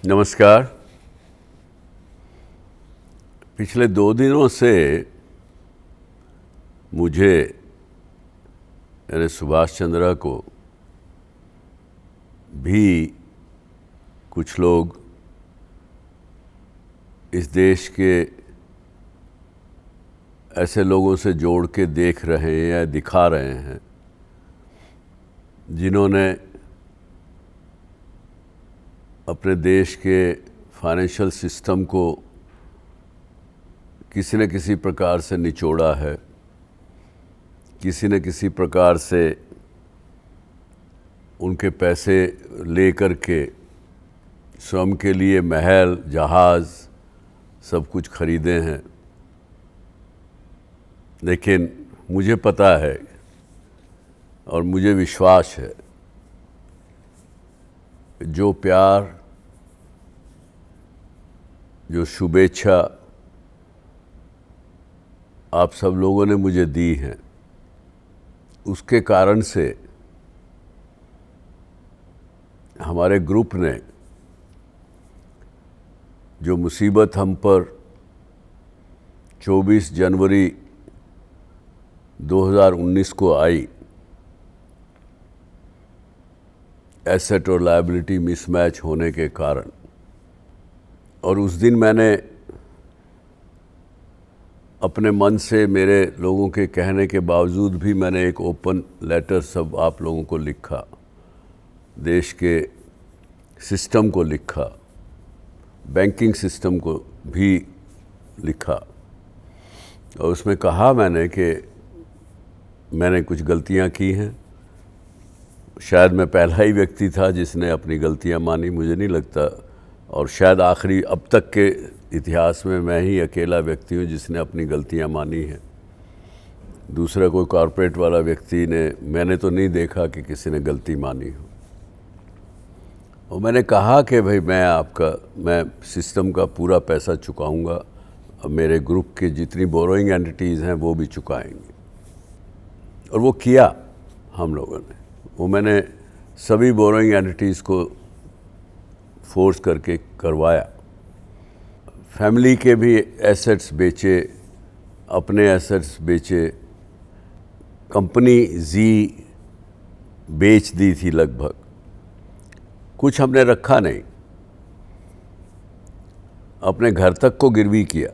नमस्कार। पिछले 2 दिनों से मुझे यानी सुभाष चंद्रा को भी कुछ लोग इस देश के ऐसे लोगों से जोड़ के देख रहे हैं या दिखा रहे हैं जिन्होंने अपने देश के फाइनेंशियल सिस्टम को किसी न किसी प्रकार से निचोड़ा है, किसी न किसी प्रकार से उनके पैसे लेकर के स्वयं के लिए महल, जहाज़ सब कुछ खरीदे हैं। लेकिन मुझे पता है और मुझे विश्वास है जो प्यार, जो शुभेच्छा आप सब लोगों ने मुझे दी हैं, उसके कारण से हमारे ग्रुप ने जो मुसीबत हम पर 24 जनवरी 2019 को आई, एसेट और लायबिलिटी मिसमैच होने के कारण, और उस दिन मैंने अपने मन से मेरे लोगों के कहने के बावजूद भी मैंने एक ओपन लेटर सब आप लोगों को लिखा, देश के सिस्टम को लिखा, बैंकिंग सिस्टम को भी लिखा, और उसमें कहा मैंने कि मैंने कुछ गलतियां की हैं। शायद मैं पहला ही व्यक्ति था जिसने अपनी गलतियां मानी, मुझे नहीं लगता, और शायद आखिरी अब तक के इतिहास में मैं ही अकेला व्यक्ति हूं जिसने अपनी गलतियां मानी हैं। दूसरा कोई कॉरपोरेट वाला व्यक्ति ने, मैंने तो नहीं देखा कि किसी ने गलती मानी हो। और मैंने कहा कि भाई मैं सिस्टम का पूरा पैसा चुकाऊंगा, अब मेरे ग्रुप के जितनी बोरोइंग एंटिटीज़ हैं वो भी चुकाएंगे, और वो किया हम लोगों ने। वो मैंने सभी बोरोइंग एंटिटीज़ को फोर्स करके करवाया। फैमिली के भी एसेट्स बेचे, अपने एसेट्स बेचे, कंपनी जी बेच दी थी लगभग, कुछ हमने रखा नहीं, अपने घर तक को गिरवी किया,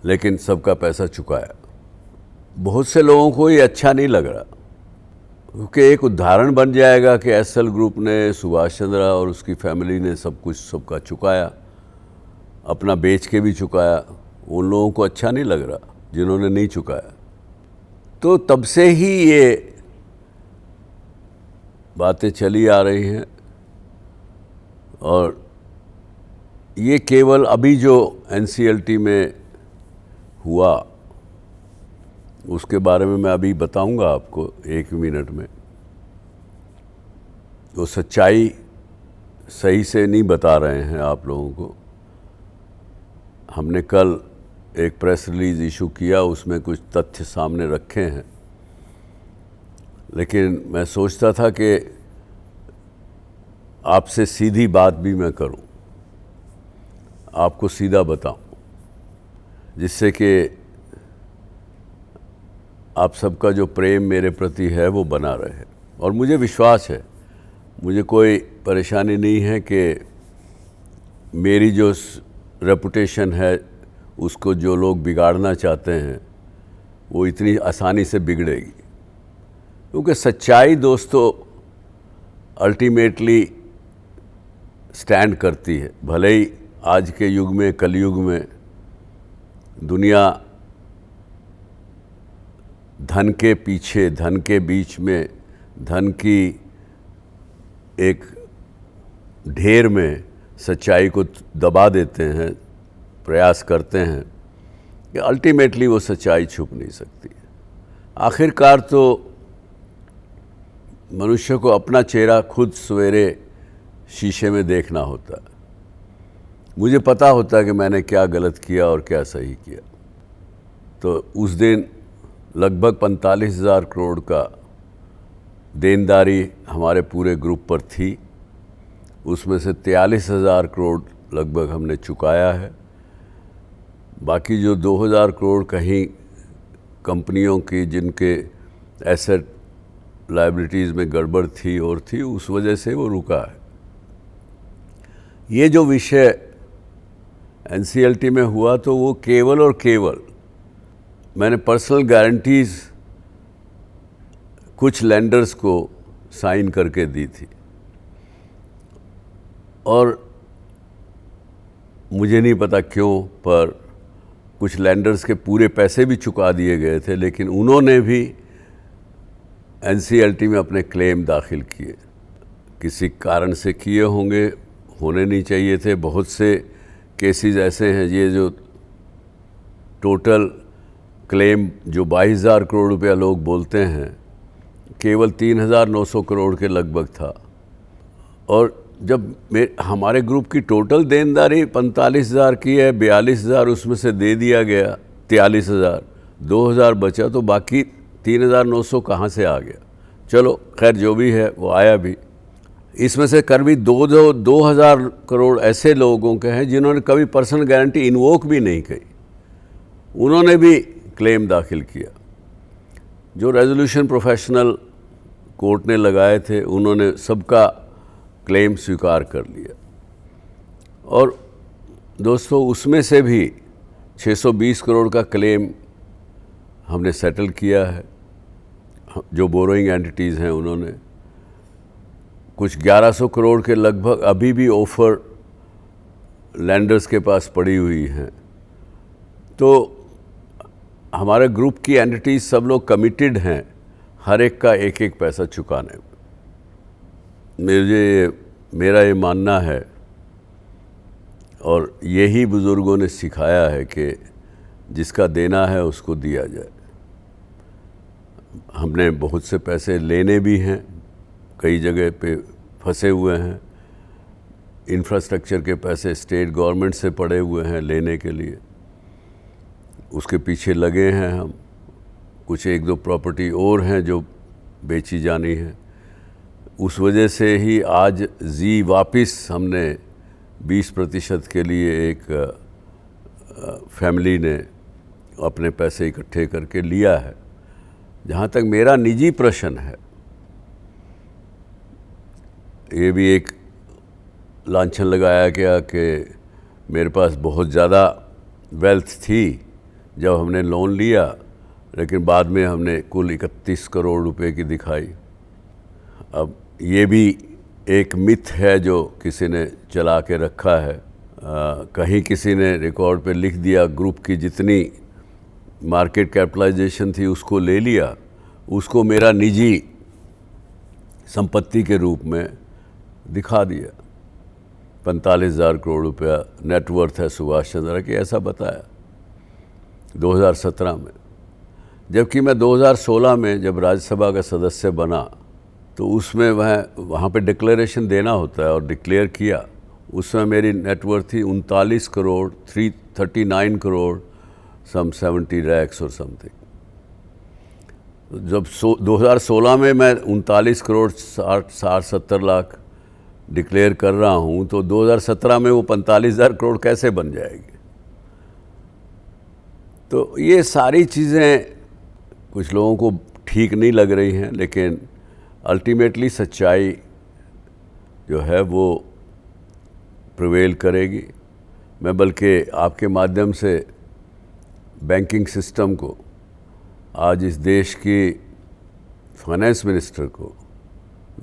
लेकिन सबका पैसा चुकाया। बहुत से लोगों को ये अच्छा नहीं लग रहा, क्योंकि एक उदाहरण बन जाएगा कि एसएल ग्रुप ने, सुभाष चंद्रा और उसकी फैमिली ने सब कुछ सबका चुकाया, अपना बेच के भी चुकाया। उन लोगों को अच्छा नहीं लग रहा जिन्होंने नहीं चुकाया। तो तब से ही ये बातें चली आ रही हैं, और ये केवल अभी जो एनसीएलटी में हुआ उसके बारे में मैं अभी बताऊंगा आपको 1 मिनट में। तो सच्चाई सही से नहीं बता रहे हैं आप लोगों को। हमने कल एक प्रेस रिलीज़ इशू किया, उसमें कुछ तथ्य सामने रखे हैं, लेकिन मैं सोचता था कि आपसे सीधी बात भी मैं करूं, आपको सीधा बताऊं, जिससे कि आप सबका जो प्रेम मेरे प्रति है वो बना रहे। और मुझे विश्वास है, मुझे कोई परेशानी नहीं है कि मेरी जो रेपुटेशन है उसको जो लोग बिगाड़ना चाहते हैं वो इतनी आसानी से बिगड़ेगी, क्योंकि सच्चाई दोस्तों अल्टीमेटली स्टैंड करती है। भले ही आज के युग में, कलयुग में, दुनिया धन के पीछे, धन के बीच में, धन की एक ढेर में सच्चाई को दबा देते हैं, प्रयास करते हैं कि अल्टीमेटली वो सच्चाई छुप नहीं सकती। आखिरकार तो मनुष्य को अपना चेहरा खुद सवेरे शीशे में देखना होता है। मुझे पता होता है कि मैंने क्या गलत किया और क्या सही किया। तो उस दिन लगभग 45,000 करोड़ का देनदारी हमारे पूरे ग्रुप पर थी। उसमें से 43,000 करोड़ लगभग हमने चुकाया है। बाकी जो 2,000 करोड़ कहीं कंपनियों की जिनके एसेट लायबिलिटीज़ में गड़बड़ थी और थी, उस वजह से वो रुका है। ये जो विषय एनसीएलटी में हुआ तो वो केवल और केवल मैंने पर्सनल गारंटीज़ कुछ लेंडर्स को साइन करके दी थी और मुझे नहीं पता क्यों, पर कुछ लेंडर्स के पूरे पैसे भी चुका दिए गए थे, लेकिन उन्होंने भी एनसीएलटी में अपने क्लेम दाखिल किए। किसी कारण से किए होंगे, होने नहीं चाहिए थे। बहुत से केसेस ऐसे हैं, ये जो टोटल क्लेम जो 22,000 करोड़ रुपया लोग बोलते हैं, केवल 3,900 करोड़ के लगभग था। और जब हमारे ग्रुप की टोटल देनदारी 45,000 की है, 42,000 उसमें से दे दिया गया, 43,000, 2,000 बचा, तो बाकी 3,900 कहाँ से आ गया? चलो खैर, जो भी है वो आया भी। इसमें से करीब 2,000 करोड़ ऐसे लोगों के हैं जिन्होंने कभी पर्सनल गारंटी इन्वोक भी नहीं की, उन्होंने भी क्लेम दाखिल किया। जो रेजोल्यूशन प्रोफेशनल कोर्ट ने लगाए थे, उन्होंने सबका क्लेम स्वीकार कर लिया। और दोस्तों, उसमें से भी 620 करोड़ का क्लेम हमने सेटल किया है। जो बोरोइंग एंटिटीज़ हैं उन्होंने कुछ 1100 करोड़ के लगभग अभी भी ऑफर लैंडर्स के पास पड़ी हुई हैं। तो हमारे ग्रुप की एंटिटीज़ सब लोग कमिटेड हैं हर एक का एक एक पैसा चुकाने में। मेरा ये मानना है और यही बुज़ुर्गों ने सिखाया है कि जिसका देना है उसको दिया जाए। हमने बहुत से पैसे लेने भी हैं, कई जगह पे फंसे हुए हैं। इंफ्रास्ट्रक्चर के पैसे स्टेट गवर्नमेंट से पड़े हुए हैं लेने के लिए, उसके पीछे लगे हैं हम। कुछ एक दो प्रॉपर्टी और हैं जो बेची जानी है। उस वजह से ही आज जी वापस हमने 20% के लिए एक फैमिली ने अपने पैसे इकट्ठे करके लिया है। जहाँ तक मेरा निजी प्रश्न है, ये भी एक लांछन लगाया गया कि मेरे पास बहुत ज़्यादा वेल्थ थी जब हमने लोन लिया, लेकिन बाद में हमने कुल 31 करोड़ रुपए की दिखाई। अब ये भी एक मिथ है जो किसी ने चला के रखा है। कहीं किसी ने रिकॉर्ड पे लिख दिया ग्रुप की जितनी मार्केट कैपिटलाइजेशन थी उसको ले लिया, उसको मेरा निजी संपत्ति के रूप में दिखा दिया। 45,000 करोड़ रुपया नेटवर्थ है सुभाष चंद्र की, ऐसा बताया 2017 में। जबकि मैं 2016 में जब राज्यसभा का सदस्य बना तो उसमें वहाँ पे डिक्लेरेशन देना होता है और डिक्लेयर किया। उसमें मेरी नेटवर्थ थी 39 करोड़ 339 करोड़ सम 70 lakhs और समथिंग। जब 2016 में मैं 39 करोड़ 60-70 लाख डिक्लेयर कर रहा हूँ, तो 2017 में वो 45,000 करोड़ कैसे बन जाएगी? तो ये सारी चीज़ें कुछ लोगों को ठीक नहीं लग रही हैं, लेकिन अल्टीमेटली सच्चाई जो है वो प्रिवेल करेगी। मैं बल्कि आपके माध्यम से बैंकिंग सिस्टम को, आज इस देश की फाइनेंस मिनिस्टर को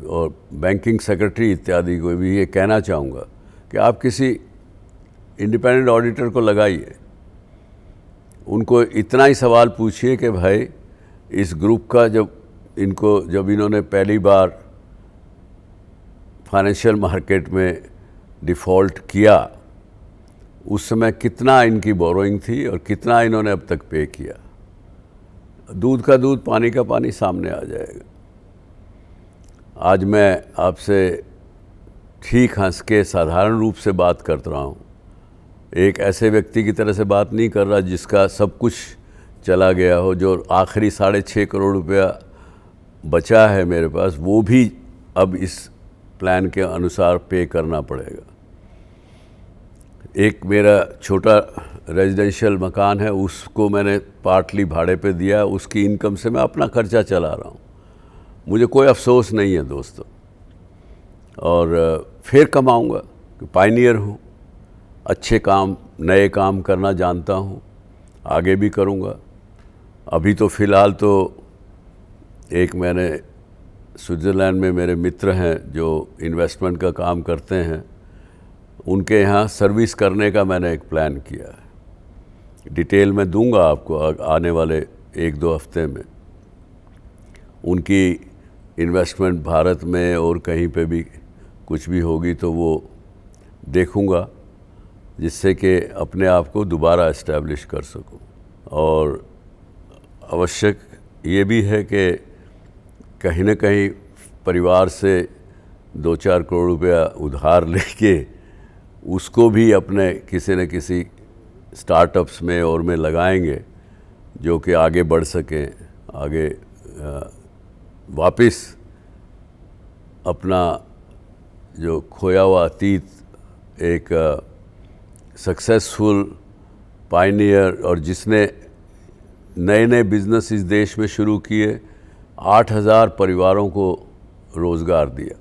और बैंकिंग सेक्रेटरी इत्यादि को भी ये कहना चाहूँगा कि आप किसी इंडिपेंडेंट ऑडिटर को लगाइए। उनको इतना ही सवाल पूछिए कि भाई इस ग्रुप का जब इन्होंने पहली बार फाइनेंशियल मार्केट में डिफ़ॉल्ट किया, उस समय कितना इनकी बोरोइंग थी और कितना इन्होंने अब तक पे किया। दूध का दूध, पानी का पानी सामने आ जाएगा। आज मैं आपसे ठीक हंस के साधारण रूप से बात कर रहा हूँ, एक ऐसे व्यक्ति की तरह से बात नहीं कर रहा जिसका सब कुछ चला गया हो। जो आखिरी 6.5 करोड़ रुपया बचा है मेरे पास, वो भी अब इस प्लान के अनुसार पे करना पड़ेगा। एक मेरा छोटा रेजिडेंशियल मकान है, उसको मैंने पार्टली भाड़े पे दिया, उसकी इनकम से मैं अपना खर्चा चला रहा हूँ। मुझे कोई अफसोस नहीं है दोस्तों, और फिर कमाऊँगा, पायनियर हूँ, अच्छे काम नए काम करना जानता हूँ, आगे भी करूँगा। अभी तो फ़िलहाल तो एक मैंने स्विट्ज़रलैंड में मेरे मित्र हैं जो इन्वेस्टमेंट का काम करते हैं, उनके यहाँ सर्विस करने का मैंने एक प्लान किया है। डिटेल में दूंगा आपको आने वाले 1-2 हफ्ते में। उनकी इन्वेस्टमेंट भारत में और कहीं पे भी कुछ भी होगी तो वो देखूंगा, जिससे कि अपने आप को दोबारा इस्टेब्लिश कर सकूं। और आवश्यक ये भी है कि कहीं ना कहीं परिवार से 2-4 करोड़ रुपया उधार लेके उसको भी अपने किसी न किसी स्टार्टअप्स में और में लगाएंगे, जो कि आगे बढ़ सकें, आगे वापस अपना जो खोया हुआ अतीत, एक सक्सेसफुल पायनियर और जिसने नए नए बिज़नेस इस देश में शुरू किए, 8,000 परिवारों को रोज़गार दिया,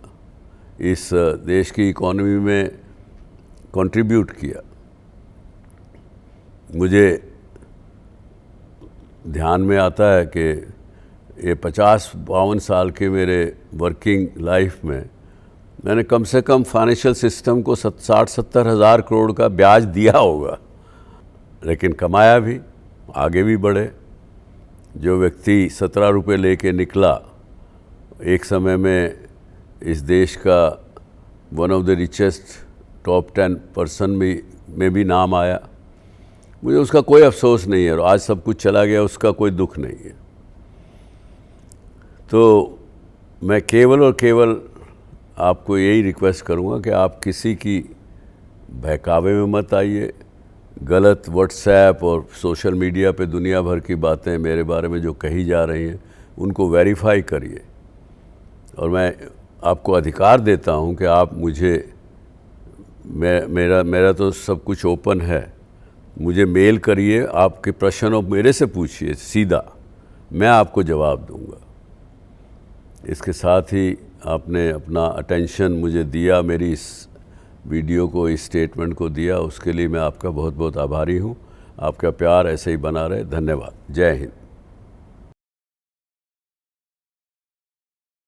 इस देश की इकॉनमी में कंट्रीब्यूट किया। मुझे ध्यान में आता है कि ये 50-52 साल के मेरे वर्किंग लाइफ में मैंने कम से कम फाइनेंशियल सिस्टम को 60-70 हज़ार करोड़ का ब्याज दिया होगा, लेकिन कमाया भी, आगे भी बढ़े। जो व्यक्ति 17 रुपये लेके निकला, एक समय में इस देश का one of the richest top 10 person में भी नाम आया, मुझे उसका कोई अफसोस नहीं है। और आज सब कुछ चला गया, उसका कोई दुख नहीं है। तो मैं केवल और केवल आपको यही रिक्वेस्ट करूँगा कि आप किसी की बहकावे में मत आइए। गलत व्हाट्सएप और सोशल मीडिया पे दुनिया भर की बातें मेरे बारे में जो कही जा रही हैं, उनको वेरीफाई करिए। और मैं आपको अधिकार देता हूं कि आप मुझे, मेरा तो सब कुछ ओपन है, मुझे मेल करिए, आपके प्रश्न मेरे से पूछिए सीधा, मैं आपको जवाब दूंगा। इसके साथ ही आपने अपना अटेंशन मुझे दिया, मेरी इस वीडियो को, इस स्टेटमेंट को दिया, उसके लिए मैं आपका बहुत बहुत आभारी हूँ। आपका प्यार ऐसे ही बना रहे। धन्यवाद। जय हिंद।